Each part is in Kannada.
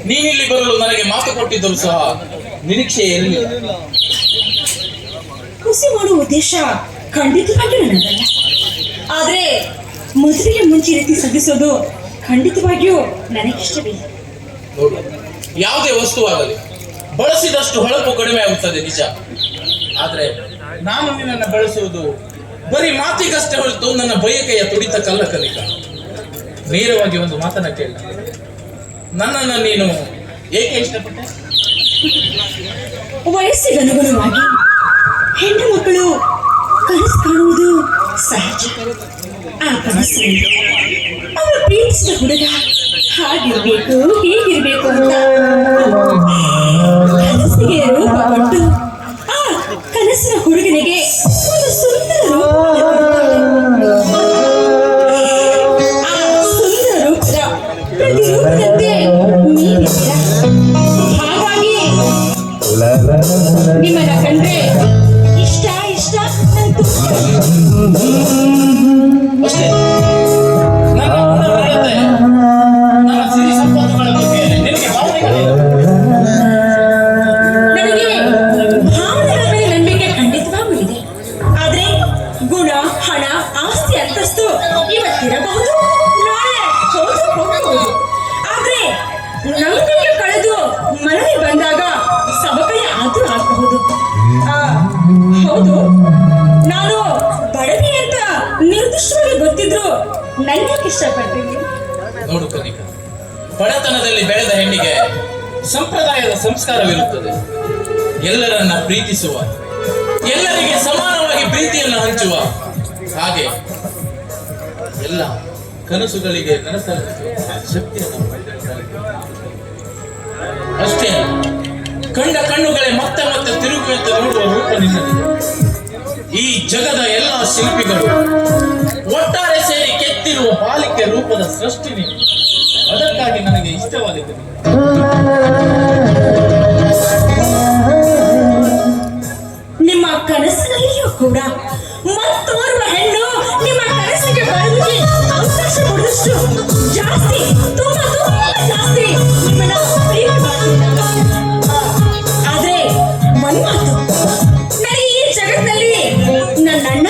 ನೀನಿಲ್ಲಿ ಬರಲು ನನಗೆ ಮಾತು ಕೊಟ್ಟಿದ್ದರೂ ಸಹ ನಿರೀಕ್ಷೆ ಇರಲಿಲ್ಲ. ಖುಷಿ ಮಾಡುವ ಉದ್ದೇಶ ಖಂಡಿತವಾಗಿಯೂ ನನ್ನದಲ್ಲ. ಆದ್ರೆ ಮದುವೆಗೆ ಮುಂಚೆ ರೀತಿ ಸಲ್ಲಿಸೋದು ಖಂಡಿತವಾಗಿಯೂ ನನಗಿಷ್ಟವಿಲ್ಲ. ನೋಡು, ಯಾವುದೇ ವಸ್ತುವಾಗಲಿ ಬಳಸಿದಷ್ಟು ಹೊಳಪು ಕಡಿಮೆ ಆಗುತ್ತದೆ ನಿಜ. ಆದ್ರೆ ನಾನು ನಿನ್ನನ್ನು ಬಳಸುವುದು ಬರೀ ಮಾತಿಗಷ್ಟೇ ಹೊರತು ನನ್ನ ಬಯಕೆಯ ತುಡಿತ ಕಲ್ಲ ಕಲಿಕ. ನೇರವಾಗಿ ಒಂದು ಮಾತನ್ನ ಕೇಳ, ನನ್ನನ್ನು ನೀನು ಏಕೆ ಇಷ್ಟಪಟ್ಟೆ? ವಯಸ್ಸಿಗನುಗುಣವಾಗಿ ಹೆಣ್ಣು ಮಕ್ಕಳು ಕನಸು ಕಾಣುವುದು ಸಹಜ. ಆ ಕನಸು ಅವರು ಪ್ರೀತಿಸಿದ ಹುಡುಗ ಹಾಗಿರ್ಬೇಕು ಹೀಗಿರ್ಬೇಕು ಅಂತ ಕನಸಿಗೆ ರೂಪ ಕೊಟ್ಟು ಆ ಕನಸಿನ ಹುಡುಗನಿಗೆ ಒಂದು ಸುಂದರ ರೂಪ, ಆ ಸುಂದರ ರೂಪದ ಪ್ರತಿರೂಪದಂತೆ ನೀವಿದ್ದೀರಾ. ಹಾಗಾಗಿ ನಿಮ್ಮನ್ನ ಕಂಡ್ರೆ ಇಷ್ಟ ಇಷ್ಟ ನಂತು ಅಷ್ಟೇ. ನನ್ನ ಗುಣನಡತೆ, ನನ್ನ ಸಿರಿ ಸಂಪತ್ತುಗಳ ಬಗ್ಗೆ ನಿನಗೆ ಭಾವನೆಗಳಿಲ್ಲ. ನನಗೆ ಭಾವನೆಗಳ ಮೇಲೆ ನಂಬಿಕೆ ಖಂಡಿತವಾಗೂ ಇದೆ. ಆದ್ರೆ ಗುಣ, ಹಣ, ಆಸ್ತಿ, ಅಂತಸ್ತು ಇವತ್ತಿರಬಹುದು, ನಾಳೆ ಹೋಗಬಹುದು. ಆದ್ರೆ ನಂಬಿಕೆ ಕಳೆದು ಮನವಿ ಬಂದಾಗ ಸಬಕಳಿ ಆದ್ರೂ ಆಗಬಹುದು. ಹೌದು, ನಾನು ಬಡವಿ ಅಂತ ನಿರ್ದಿಷ್ಟವಾಗಿ ಗೊತ್ತಿದ್ರು ನನಗೆ ಇಷ್ಟಪಡ್ತೀನಿ. ನೋಡು ಕನಿಕ, ಬಡತನದಲ್ಲಿ ಬೆಳೆದ ಹೆಣ್ಣಿಗೆ ಸಂಪ್ರದಾಯದ ಸಂಸ್ಕಾರವಿರುತ್ತದೆ. ಎಲ್ಲರನ್ನ ಪ್ರೀತಿಸುವ, ಎಲ್ಲರಿಗೆ ಸಮಾನವಾಗಿ ಪ್ರೀತಿಯನ್ನು ಹಂಚುವ, ಹಾಗೆ ಎಲ್ಲ ಕನಸುಗಳಿಗೆ ನನಸಲು ಶಕ್ತಿಯನ್ನು ಅಷ್ಟೇ. ಕಂಡ ಕಣ್ಣುಗಳೇ ಮತ್ತೆ ಮತ್ತೆ ತಿರುಗುವಂತೆ ನೋಡುವ ರೂಪ ನಿನ್ನದಿದೆ. ಈ ಜಗದ ಎಲ್ಲ ಶಿಲ್ಪಿಗಳು ಒಟ್ಟಾರೆ ಸೇರಿ ಕೆತ್ತಿರುವ ಬಾಲಿಕೆ ರೂಪದ ಸೃಷ್ಟಿ ನೀನು. ಅದಕ್ಕಾಗಿ ನನಗೆ ಇಷ್ಟವಾಗಿದೆ. ನಿಮ್ಮ ಕನಸಿನಲ್ಲಿಯೂ ಕೂಡ ಮತ್ತೋರ್ವ ಹೆಣ್ಣು ನಿಮ್ಮ ಕನಸಿಗೆ ಬರುವಿಕೆ ಅವಕಾಶ ಕೊಡುವಷ್ಟು ಜಾಸ್ತಿ, ತುಂಬಾ ತುಂಬಾ ಜಾಸ್ತಿ ನಿಮ್ಮನ್ನ ಪ್ರೀತಿ ಮಾಡ್ತೀನಿ. ಆದ್ರೆ ಒಂದ್ ಮಾತು, ನನಗೆ ಈ ಜಗತ್ತಿನಲ್ಲಿ ನನ್ನ ಅಣ್ಣ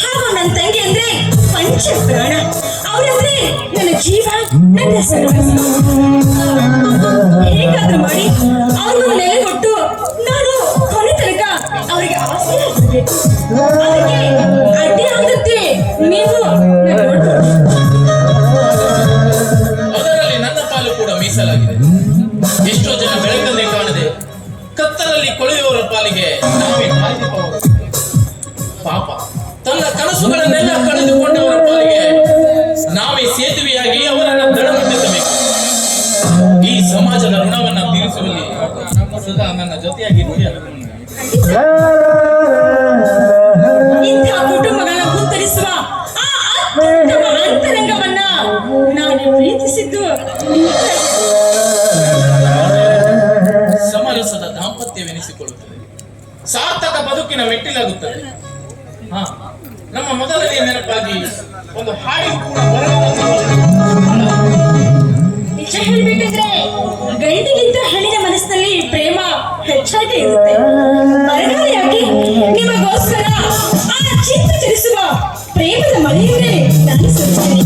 ಹಾಗೂ ನನ್ನ ತಂಗಿ ಅಂದ್ರೆ ಪಂಚ ಪ್ರಾಣ. ಅವರಂದ್ರೆ ನನ್ನ ಜೀವ, ನನ್ನ ಸರ್ವಸ್ವ. ಹೇಗಾದ್ರೂ ಮಾಡಿ ಅವ್ರನ್ನ ನೆಲೆ ಕೊಟ್ಟು ನಾನು ಕೊನೆ ತನಕ ಅವರಿಗೆ ಆಸೆ ಆಗಬೇಕು. ಅದಕ್ಕೆ ಅಡ್ಡಿ ಆಗುತ್ತೆ ನೀವು. ಅದರಲ್ಲಿ ನನ್ನ ಪಾಲು ಕೂಡ ಮೀಸಲಾಗಿದೆ. ಎಷ್ಟೋ ಜನ ಬೆಳಕನ್ನೇ ಕಾಣದೆ ಕತ್ತಲಲ್ಲಿ ಕೊಳೆಯುವವರ ಪಾಲಿಗೆ ನಾವೇ ಕಾಯ್ದುಕೊಳ್ಳಬಹುದು. ಪಾಪ ತನ್ನ ಕನಸುಗಳನ್ನೆಲ್ಲ ಕಳೆದುಕೊಂಡವರ ಪಾಲಿಗೆ ನಾವೇ ಸೇತುವೆಯಾಗಿ ಅವರನ್ನು ದಡಮಟ್ಟಿಸಬೇಕು. ಈ ಸಮಾಜದ ಋಣವನ್ನ ತೀರಿಸುವಲ್ಲಿ ಸದಾ ನನ್ನ ಜೊತೆಯಾಗಿ ಇಂಥ ಕುಟುಂಬಗಳನ್ನ ಉತ್ತರಿಸುವ ಆ ಅತ್ಯುತ್ತಮ ಅಂತರಂಗವನ್ನ ನಾನು ಪ್ರೀತಿಸಿದ್ದು ಸಮರಸದ ದಾಂಪತ್ಯವೆನಿಸಿಕೊಳ್ಳುತ್ತದೆ, ಸಾರ್ಥಕ ಬದುಕಿನ ಮೆಟ್ಟಿಲಾಗುತ್ತದೆ. ನಮ್ಮ ಮೊದಲನೇ ನೆನಪಾಗಿ ಒಂದು ಹಾಡಿಗೆ ಕೂಡ ನಿಜ ಹೇಳ್ಬೇಕಂದ್ರೆ ಗಂಡಿಗಿಂತ ಹೆಣ್ಣಿನ ಮನಸ್ಸಿನಲ್ಲಿ ಪ್ರೇಮ ಹೆಚ್ಚಾಗಿ ಇರುತ್ತೆ. ಮರಗಾಳಿಯಾಗಿ ನಿಮಗೋಸ್ಕರ ಆ ಚಿತ್ತ ಚಲಿಸುವ ಪ್ರೇಮದ ಮಳೆಯನ್ನೇ ನಾನು ಸುರಿಸ್ತೇನೆ.